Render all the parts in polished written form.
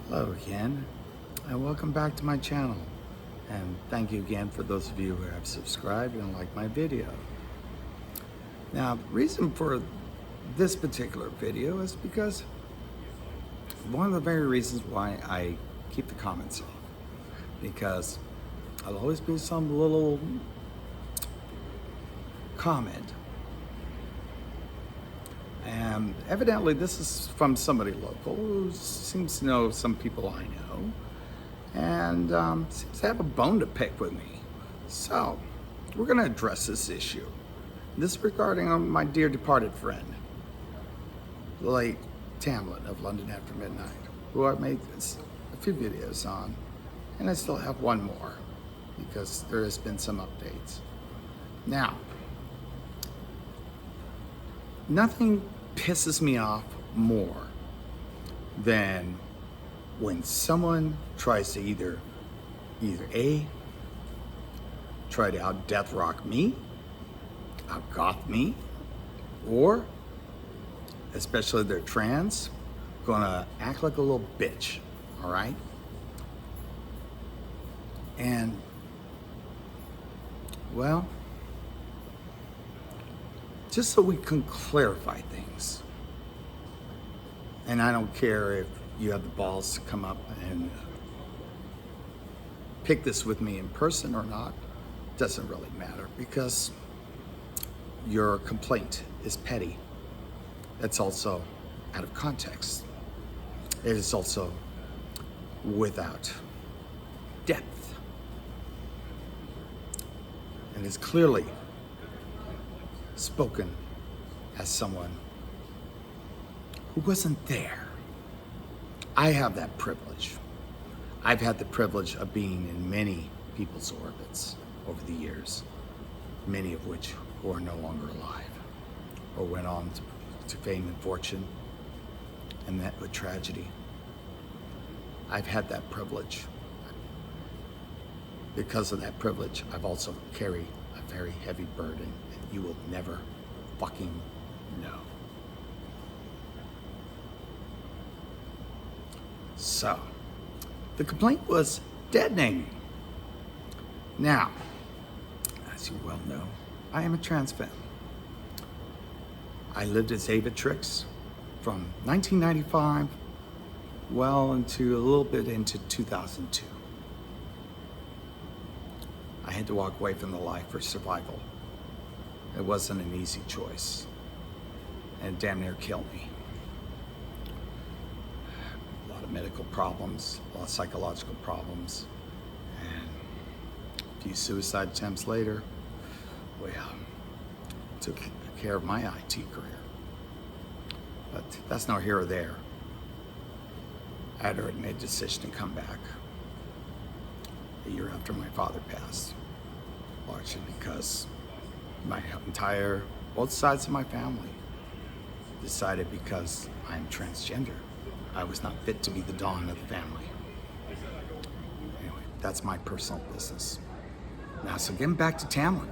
Hello again, and welcome back to my channel. And thank you again for those of you who have subscribed and liked my video. Now, the reason for this particular video is because one of the very reasons why I keep the comments off. Because there'll always be some little comment. And evidently this is from somebody local who seems to know some people I know and seems to have a bone to pick with me. So we're going to address this issue. This is regarding my dear departed friend, the late Tamlin of London After Midnight, who I've made a few videos on, and I still have one more because there has been some updates. Now, nothing pisses me off more than when someone tries to either A, try to out death rock me, out goth me, or, especially if they're trans, gonna act like a little bitch, all right? And, well, just so we can clarify things. And I don't care if you have the balls to come up and pick this with me in person or not. Doesn't really matter because your complaint is petty. It's also out of context. It is also without depth. And it's clearly spoken as someone who wasn't there. I have that privilege. I've had the privilege of being in many people's orbits over the years, many of which who are no longer alive or went on to fame and fortune and met with tragedy. I've had that privilege. Because of that privilege, I've also carried a very heavy burden that you will never fucking know. So, the complaint was deadnaming. Now, as you well know, I am a trans fan. I lived as Avatrix from 1995 well into a little bit into 2002. I had to walk away from the life for survival. It wasn't an easy choice, and it damn near killed me. A lot of medical problems, a lot of psychological problems, and a few suicide attempts later, well, took care of my IT career. But that's not here or there. I had already made a decision to come back a year after my father passed, largely because my entire, both sides of my family decided because I'm transgender, I was not fit to be the dawn of the family. Anyway, that's my personal business. Now, so getting back to Tamlin.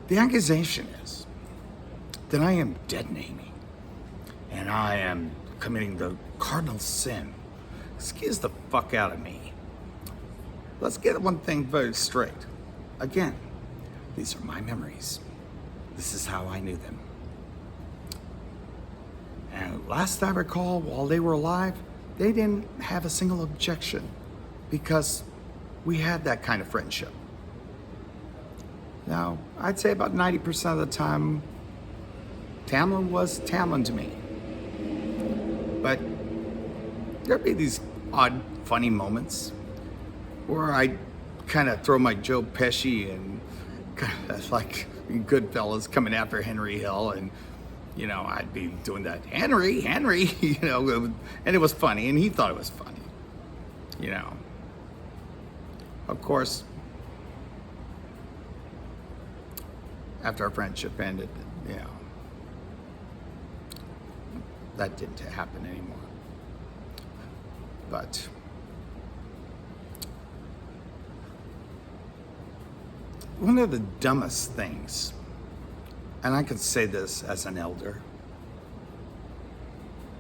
The accusation is that I am deadnaming and I am committing the cardinal sin. Excuse the fuck out of me. Let's get one thing very straight. Again, these are my memories. This is how I knew them. And last I recall, while they were alive, they didn't have a single objection because we had that kind of friendship. Now, I'd say about 90% of the time, Tamlin was Tamlin to me. But there'd be these odd, funny moments where I'd kind of throw my Joe Pesci and kind of like Goodfellas coming after Henry Hill, and you know, I'd be doing that, Henry, you know, and it was funny, and he thought it was funny, you know. Of course, after our friendship ended, you know, that didn't happen anymore. But one of the dumbest things, and I can say this as an elder,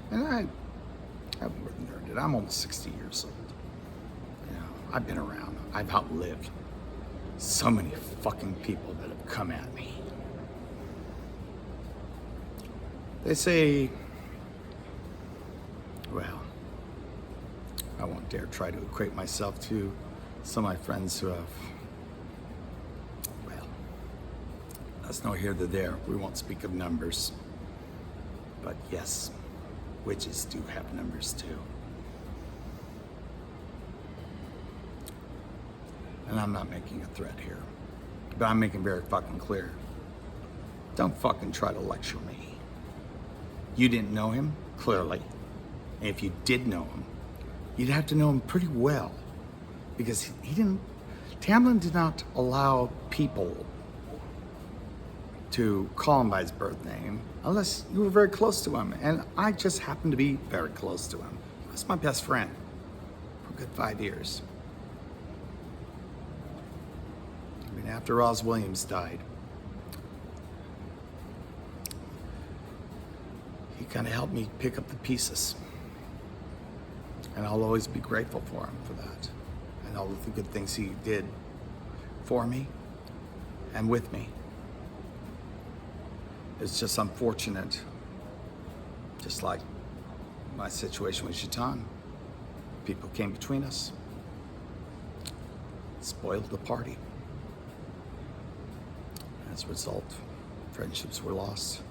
and I've more than earned it. I'm almost 60 years old. You know, I've been around. I've outlived so many fucking people that have come at me. They say, well, I won't dare try to equate myself to some of my friends who have, well, that's no here nor there. We won't speak of numbers. But yes, witches do have numbers too. And I'm not making a threat here, but I'm making very fucking clear. Don't fucking try to lecture me. You didn't know him, clearly. And if you did know him, you'd have to know him pretty well. Because Tamlin did not allow people to call him by his birth name unless you were very close to him. And I just happened to be very close to him. He was my best friend for a good 5 years. I mean, after Roz Williams died, he kind of helped me pick up the pieces. And I'll always be grateful for him for that. And all of the good things he did for me and with me. It's just unfortunate, just like my situation with Shaitan. People came between us, spoiled the party. As a result, friendships were lost.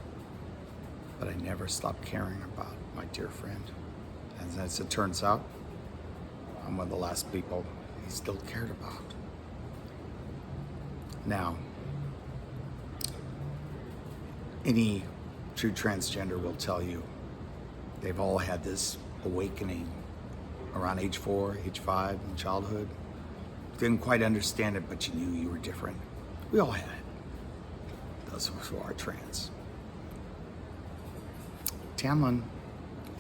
But I never stopped caring about my dear friend. And as it turns out, I'm one of the last people he still cared about. Now, any true transgender will tell you they've all had this awakening around age 4, age 5 in childhood. Didn't quite understand it, but you knew you were different. We all had it. Those who are trans. Tamlin,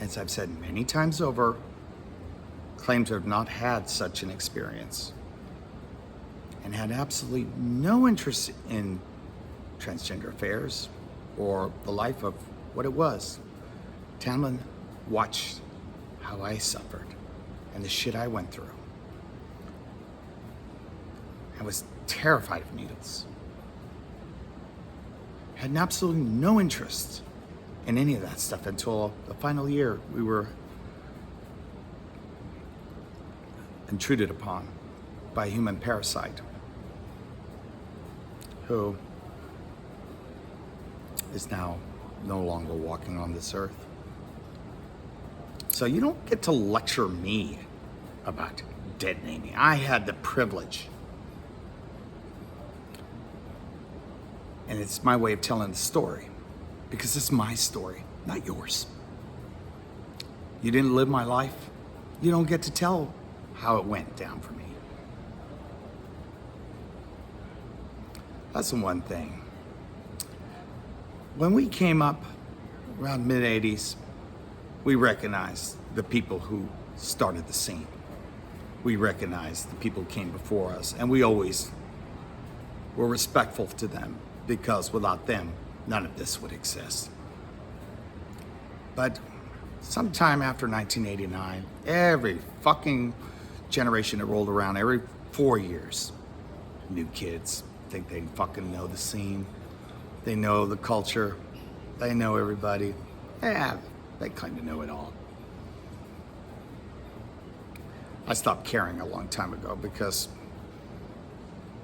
as I've said many times over, claims to have not had such an experience and had absolutely no interest in transgender affairs or the life of what it was. Tamlin watched how I suffered and the shit I went through. I was terrified of needles. Had absolutely no interest in any of that stuff until the final year we were intruded upon by a human parasite who is now no longer walking on this earth. So you don't get to lecture me about dead naming. I had the privilege, and it's my way of telling the story, because it's my story, not yours. You didn't live my life. You don't get to tell how it went down for me. That's the one thing. When we came up around mid-'80s, we recognized the people who started the scene. We recognized the people who came before us, and we always were respectful to them, because without them, none of this would exist. But sometime after 1989, every fucking generation that rolled around, every 4 years, new kids think they fucking know the scene. They know the culture. They know everybody. Yeah, they kind of know it all. I stopped caring a long time ago, because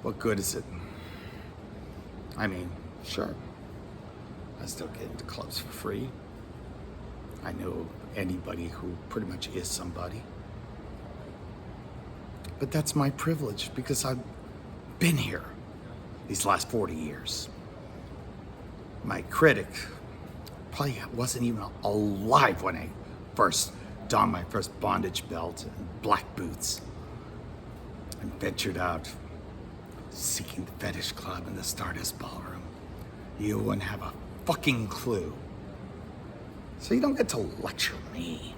what good is it? I mean, sure, I still get into clubs for free. I know anybody who pretty much is somebody. But that's my privilege, because I've been here these last 40 years. My critic probably wasn't even alive when I first donned my first bondage belt and black boots and ventured out seeking the fetish club and the Stardust Ballroom. You wouldn't have a fucking clue. So you don't get to lecture me,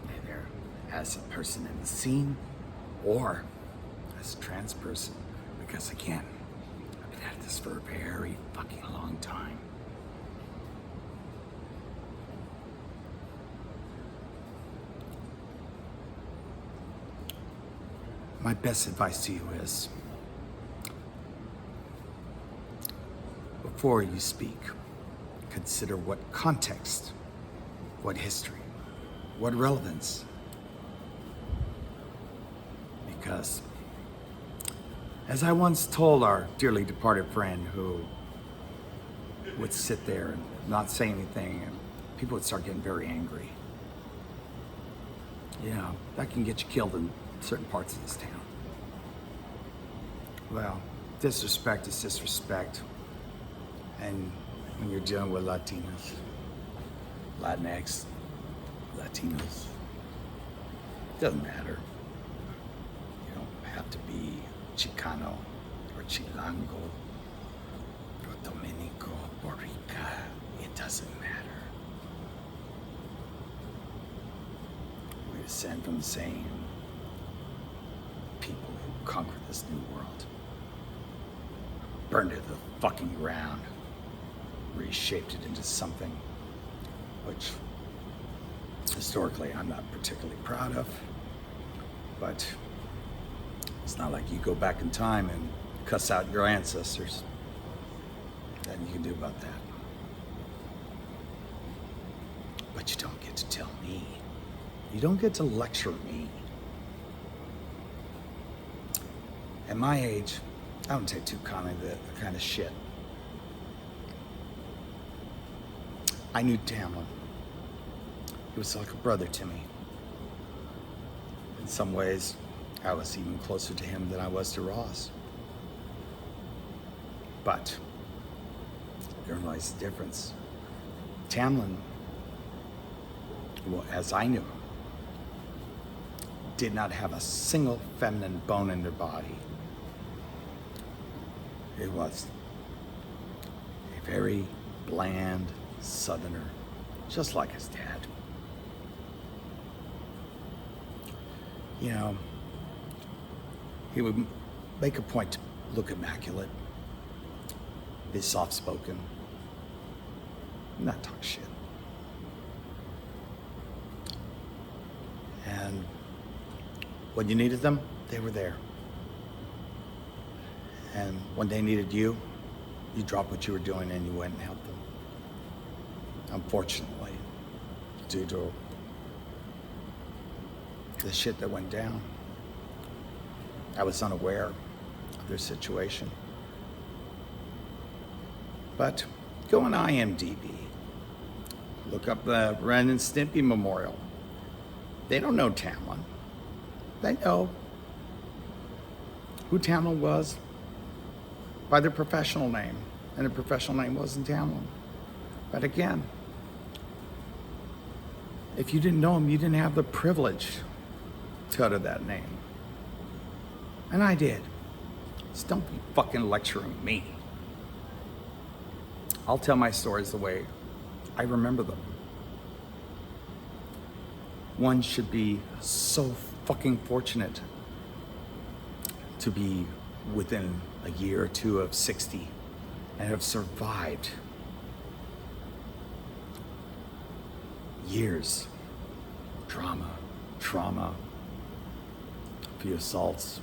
either as a person in the scene or as a trans person, because again, I've been at this for a very fucking long time. My best advice to you is, before you speak, consider what context, what history, what relevance. Because, as I once told our dearly departed friend who would sit there and not say anything, and people would start getting very angry. Yeah, that can get you killed in certain parts of this town. Well, disrespect is disrespect. And when you're dealing with Latinos, Latinx, Latinos, it doesn't matter. You don't have to be Chicano or Chilango or Dominico or Rica. It doesn't matter. We descend from the same people who conquered this new world. Burned it to the fucking ground. Reshaped it into something which historically I'm not particularly proud of, but it's not like you go back in time and cuss out your ancestors. Nothing you can do about that. But you don't get to tell me. You don't get to lecture me. At my age, I don't take too kindly to that kind of shit. I knew Tamlin. He was like a brother to me. In some ways, I was even closer to him than I was to Ross. But therein lies the difference. Tamlin, well, as I knew him, did not have a single feminine bone in their body. It was a very bland Southerner, just like his dad. You know, he would make a point to look immaculate, be soft-spoken, not talk shit. And when you needed them, they were there. And when they needed you, you dropped what you were doing and you went and helped them. Unfortunately, due to the shit that went down, I was unaware of their situation. But go on IMDb, look up the Ren and Stimpy Memorial. They don't know Tamlin. They know who Tamlin was by their professional name, and their professional name wasn't Tamlin. But again, if you didn't know him, you didn't have the privilege to utter that name. And I did. So don't be fucking lecturing me. I'll tell my stories the way I remember them. One should be so fucking fortunate to be within a year or two of 60 and have survived years, trauma, a few assaults,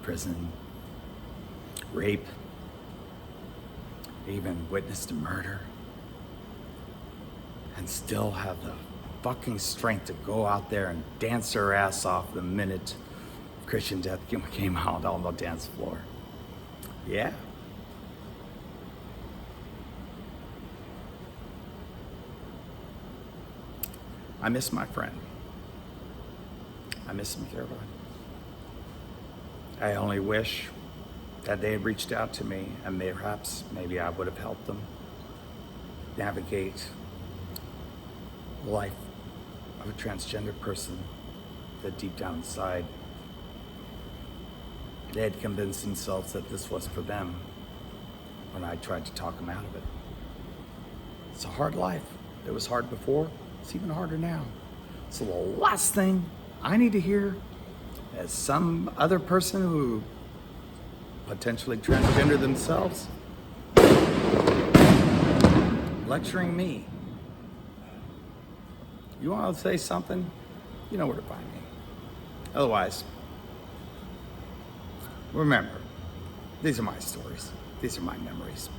prison, rape, even witnessed a murder, and still have the fucking strength to go out there and dance her ass off the minute Christian Death came out on the dance floor. Yeah. I miss my friend. I miss him terribly. I only wish that they had reached out to me and maybe I would have helped them navigate the life of a transgender person that deep down inside they had convinced themselves that this was for them when I tried to talk them out of it. It's a hard life. It was hard before. It's even harder now. So the last thing I need to hear as some other person who potentially transgender themselves lecturing me. You want to say something? You know where to find me. Otherwise, remember, these are my stories. These are my memories.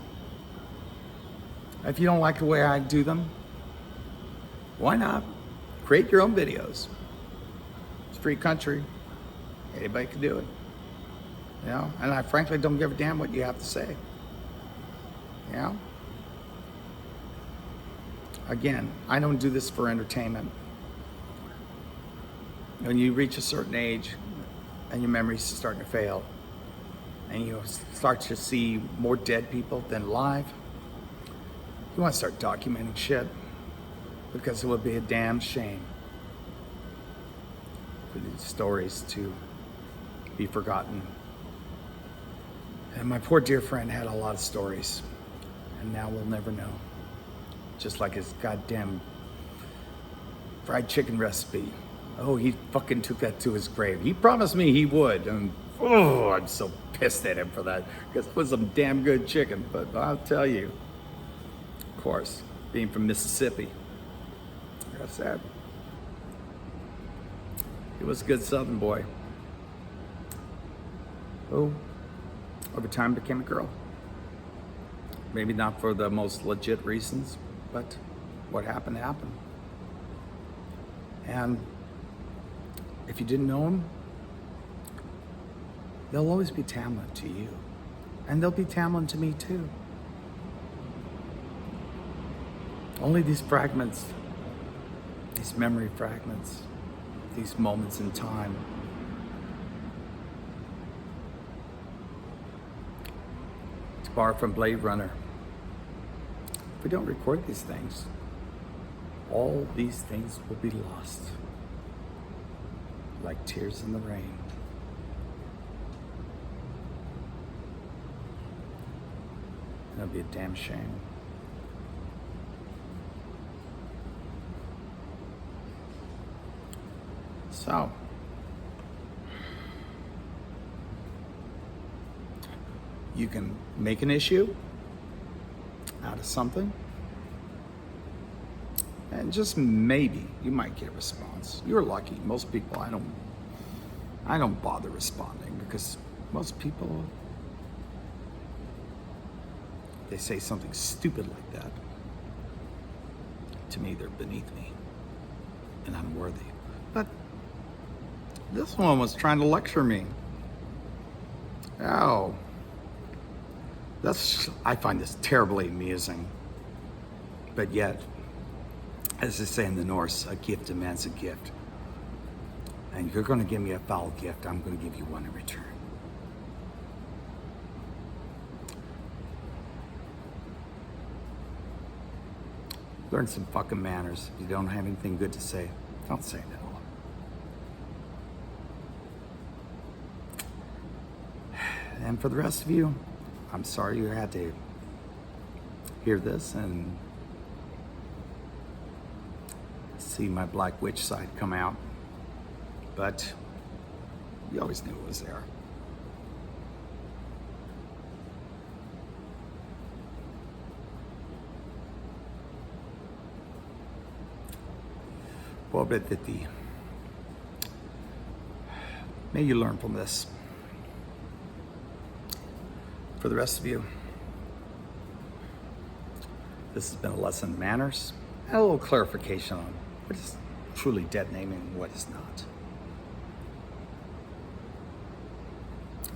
If you don't like the way I do them, why not create your own videos? It's a free country. Anybody can do it. You know, and I frankly don't give a damn what you have to say. You know? Again, I don't do this for entertainment. When you reach a certain age and your memory's starting to fail, and you start to see more dead people than alive, you want to start documenting shit, because it would be a damn shame for these stories to be forgotten. And my poor dear friend had a lot of stories, and now we'll never know. Just like his goddamn fried chicken recipe. Oh, he fucking took that to his grave. He promised me he would, and oh, I'm so pissed at him for that, because it was some damn good chicken. But I'll tell you, of course, being from Mississippi, that's sad. He was a good Southern boy. Oh, over time became a girl. Maybe not for the most legit reasons, but what happened, happened. And if you didn't know him, they'll always be Tamlin to you. And they'll be Tamlin to me too. Only these fragments, these memory fragments, these moments in time, to borrow from Blade Runner, if we don't record these things, all these things will be lost, like tears in the rain. It'll be a damn shame. So, you can make an issue out of something, and just maybe you might get a response. You're lucky. Most people, I don't bother responding, because most people, they say something stupid like that, to me they're beneath me and unworthy. But this one was trying to lecture me. Oh, I find this terribly amusing. But yet, as they say in the Norse, a gift demands a gift. And you're gonna give me a foul gift, I'm gonna give you one in return. Learn some fucking manners. If you don't have anything good to say, don't say no. And for the rest of you, I'm sorry you had to hear this and see my Black Witch side come out. But you always knew it was there. Well, but may you learn from this. For the rest of you, this has been a lesson in manners and a little clarification on what is truly dead naming and what is not.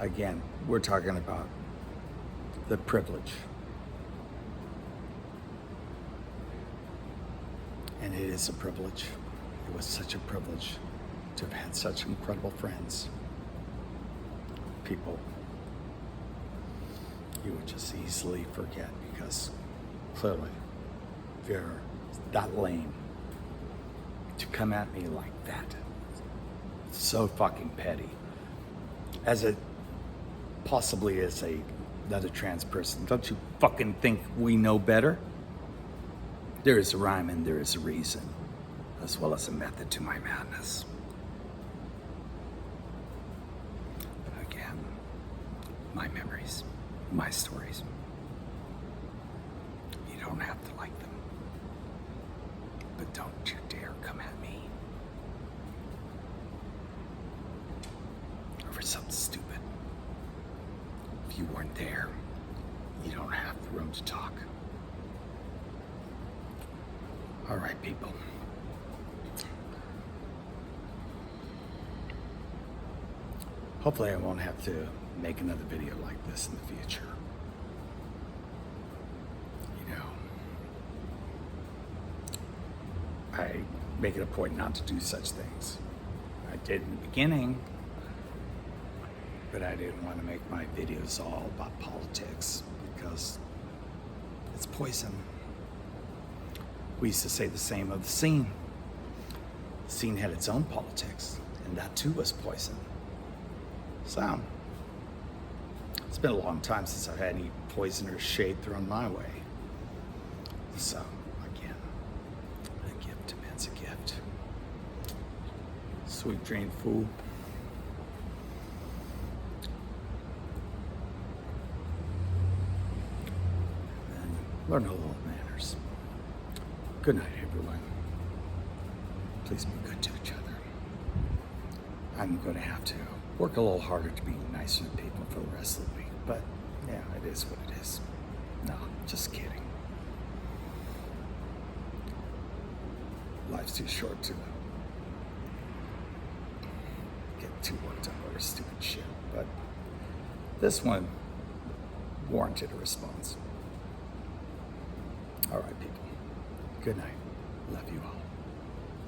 Again, we're talking about the privilege. And it is a privilege. It was such a privilege to have had such incredible friends. People you would just easily forget, because clearly they're that lame to come at me like that. So fucking petty. As it possibly is another trans person. Don't you fucking think we know better? There is a rhyme and there is a reason, as well as a method to my madness. Again, my memories, my stories. You don't have to like them, but don't you dare come at me over something stupid. aren't there, you don't have the room to talk. All right, people. Hopefully I won't have to make another video like this in the future. You know, I make it a point not to do such things. I did in the beginning, but I didn't want to make my videos all about politics because it's poison. We used to say the same of the scene. The scene had its own politics, and that too was poison. So, it's been a long time since I've had any poison or shade thrown my way. So, again, a gift means a gift. Sweet dream, fool. And learn a little manners. Good night, everyone. Please be good to each other. I'm going to have to work a little harder to be nicer to people for the rest of the week, but yeah, it is what it is. No, just kidding. Life's too short to get too worked up over stupid shit, but this one warranted a response. All right, people. Good night. Love you all.